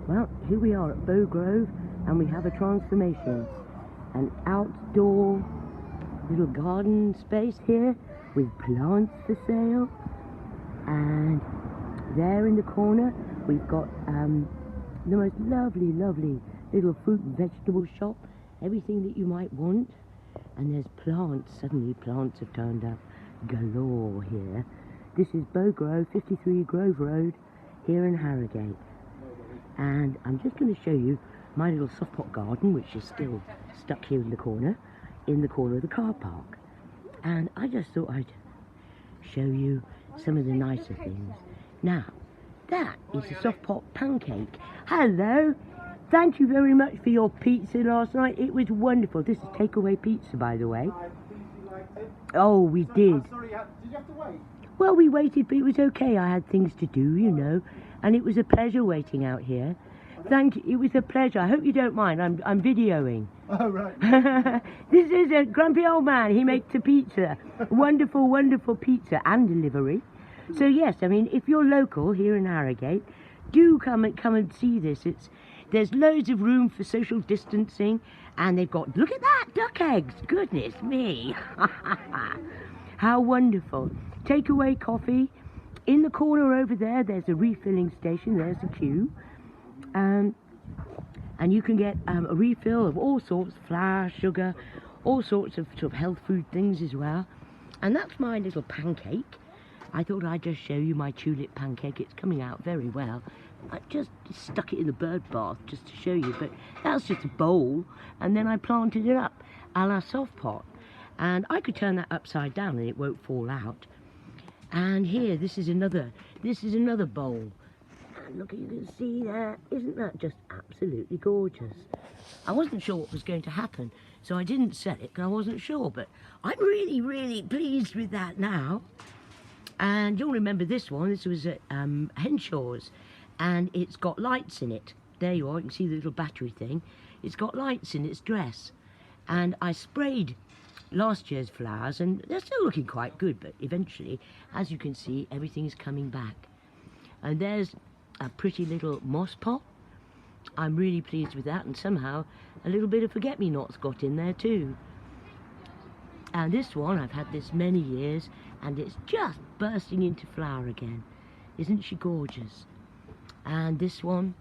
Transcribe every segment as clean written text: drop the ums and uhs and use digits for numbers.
Well, here we are at Bow Grove, and we have a transformation. An outdoor little garden space here with plants for sale. And there in the corner, we've got the most lovely little fruit and vegetable shop. Everything that you might want. And there's plants. Suddenly plants have turned up galore here. This is Bow Grove, 53 Grove Road, here in Harrogate. And I'm just going to show you my little softpot garden, which is still stuck here in the corner of the car park. And I just thought I'd show you some of the nicer things. Now, that is a softpot pancake. Hello! Thank you very much for your pizza last night. It was wonderful. This is takeaway pizza, by the way. Oh, we did. I'm sorry, did you have to wait? Well, we waited, but it was okay. I had things to do, you know. And it was a pleasure waiting out here. Thank you. It was a pleasure. I hope you don't mind. I'm videoing. Oh, right. This is a grumpy old man. He makes a pizza. Wonderful, wonderful pizza and delivery. So, yes, I mean, if you're local here in Harrogate, do come and see this. There's loads of room for social distancing. And they've got, look at that, duck eggs. Goodness me. How wonderful. Takeaway coffee. In the corner over there, there's a refilling station. There's a queue. And you can get a refill of all sorts, flour, sugar, all sorts of sort of health food things as well. And that's my little pancake. I thought I'd just show you my tulip pancake. It's coming out very well. I just stuck it in the bird bath just to show you, but that's just a bowl. And then I planted it up a la softpot. And I could turn that upside down and it won't fall out. And here, this is another bowl. And look, you can see there, isn't that just absolutely gorgeous? I wasn't sure what was going to happen, so I didn't sell it because I wasn't sure, but I'm really pleased with that now. And you'll remember this one. This was at Henshaw's, and it's got lights in it. There you are, you can see the little battery thing. It's got lights in its dress. And I sprayed last year's flowers, and they're still looking quite good, but eventually, as you can see, everything is coming back. And there's a pretty little moss pot. I'm really pleased with that, and somehow a little bit of forget-me-nots got in there too. And this one, I've had this many years, and it's just bursting into flower again. Isn't she gorgeous? And this one,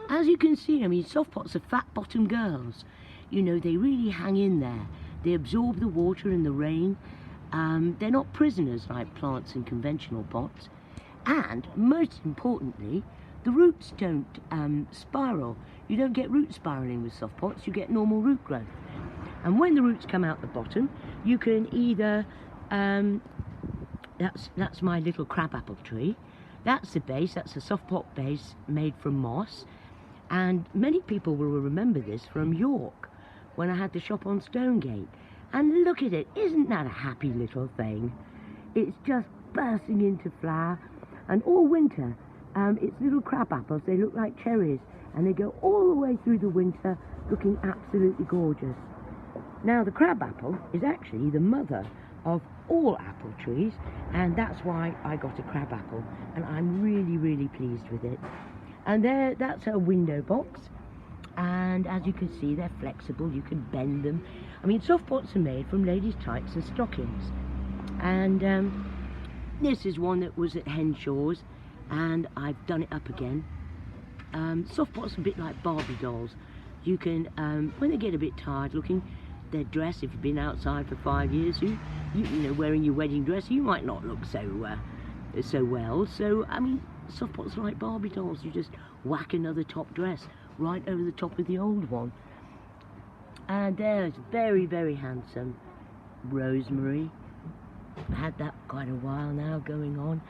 as you can see, I mean, softpots are fat-bottom girls. You know, they really hang in there. They absorb the water and the rain. They're not prisoners like plants in conventional pots. And, most importantly, the roots don't spiral. You don't get root spiraling with soft pots, you get normal root growth. And when the roots come out the bottom, you can either, that's my little crabapple tree. That's the base, that's a soft pot base made from moss. And many people will remember this from York, when I had the shop on Stonegate. And look at it, isn't that a happy little thing? It's just bursting into flower. And all winter, it's little crab apples. They look like cherries, and they go all the way through the winter, looking absolutely gorgeous. Now, the crab apple is actually the mother of all apple trees, and that's why I got a crab apple, and I'm really pleased with it. And there, that's a window box, and as you can see, they're flexible. You can bend them. I mean, soft pots are made from ladies' tights and stockings, and this is one that was at Henshaw's, and I've done it up again. Soft pots are a bit like Barbie dolls. You can, when they get a bit tired looking, their dress, if you've been outside for 5 years, you know, wearing your wedding dress, you might not look so well. So, I mean, soft pots are like Barbie dolls. You just whack another top dress right over the top of the old one. And there's very handsome rosemary. Had that quite a while now going on.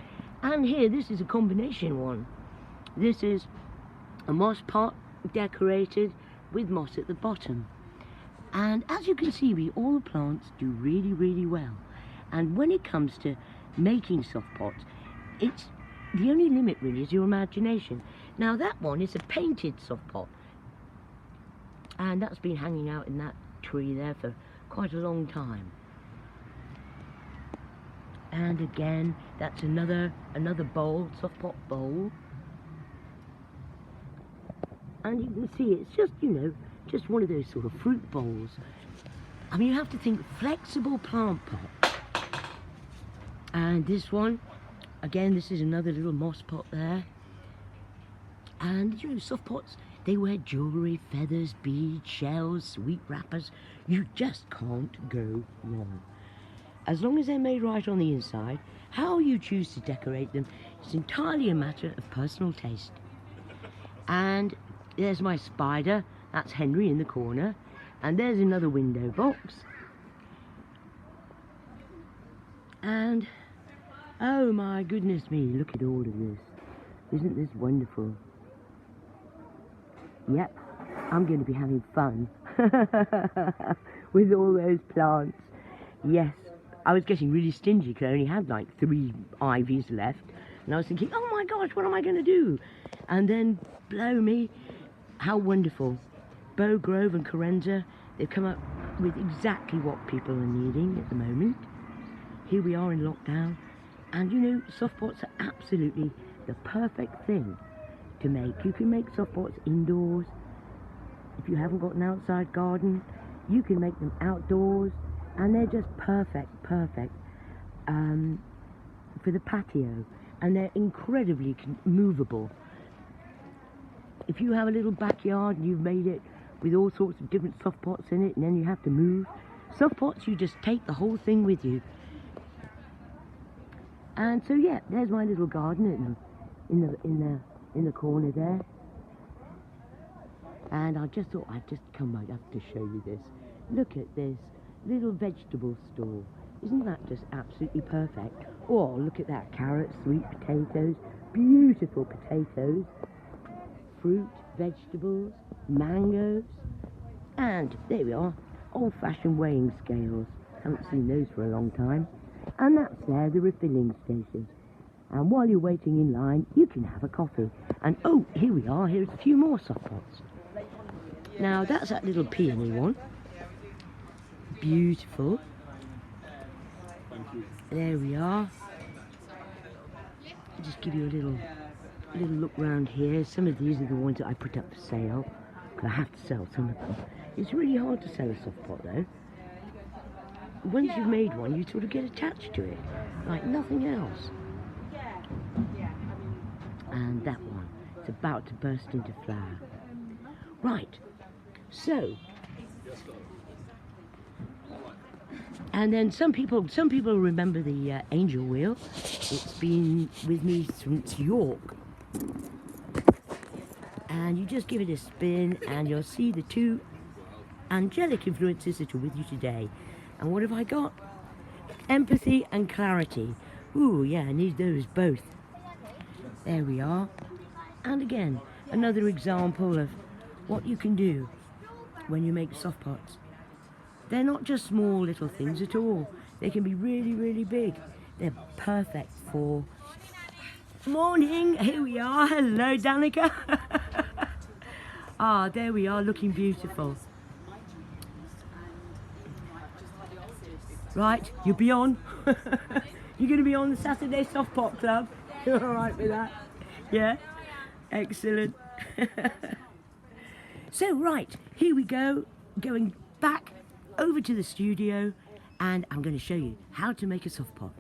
And here, this is a combination one. This is a moss pot decorated with moss at the bottom. And as you can see, all the plants do really well. And when it comes to making soft pots, it's the only limit really is your imagination. Now that one is a painted soft pot, and that's been hanging out in that tree there for quite a long time. And again, that's another bowl, soft pot bowl. And you can see it's just, you know, just one of those sort of fruit bowls. I mean, you have to think flexible plant pot. And this one, again, this is another little moss pot there. And, you know, soft pots, they wear jewellery, feathers, beads, shells, sweet wrappers. You just can't go wrong. As long as they're made right on the inside, how you choose to decorate them is entirely a matter of personal taste. And there's my spider, that's Henry in the corner. And there's another window box. And, oh my goodness me, look at all of this. Isn't this wonderful? Yep, I'm going to be having fun with all those plants. Yes, I was getting really stingy because I only had like 3 ivies left. And I was thinking, oh my gosh, what am I going to do? And then, blow me, how wonderful. Bow Grove and Carenza, they've come up with exactly what people are needing at the moment. Here we are in lockdown. And you know, soft pots are absolutely the perfect thing to make. You can make soft pots indoors. If you haven't got an outside garden, you can make them outdoors, and they're just perfect for the patio, and they're incredibly movable. If you have a little backyard and you've made it with all sorts of different soft pots in it, and then you have to move, soft pots, you just take the whole thing with you. And so yeah, there's my little garden in the corner there. And I just thought I'd just come right up to show you this. Look at this little vegetable store. Isn't that just absolutely perfect? Oh, look at that, carrots, sweet potatoes, beautiful potatoes, fruit, vegetables, mangoes, and there we are, old-fashioned weighing scales. Haven't seen those for a long time. And that's there, the refilling station. And while you're waiting in line, you can have a coffee. And oh, here we are, here's a few more soft pots. Now that's that little peony one. Beautiful. There we are. I'll just give you a little look round here. Some of these are the ones that I put up for sale, because I have to sell some of them. It's really hard to sell a soft pot though. Once you've made one, you sort of get attached to it, like nothing else. And that one, it's about to burst into flower. Right, so, and then some people remember the angel wheel. It's been with me since York. And you just give it a spin and you'll see the 2 angelic influences that are with you today. And what have I got? Empathy and clarity. Ooh, yeah, I need those both. There we are. And again, another example of what you can do when you make soft pots. They're not just small little things at all. They can be really, really big. They're perfect for... Morning, here we are. Hello, Danica. Ah, there we are, looking beautiful. Right, you'll be on. You're going to be on the Saturday Softpot Club. You're all right with that? Yeah? Excellent. So, right, here we go. Going back over to the studio, and I'm going to show you how to make a soft pot.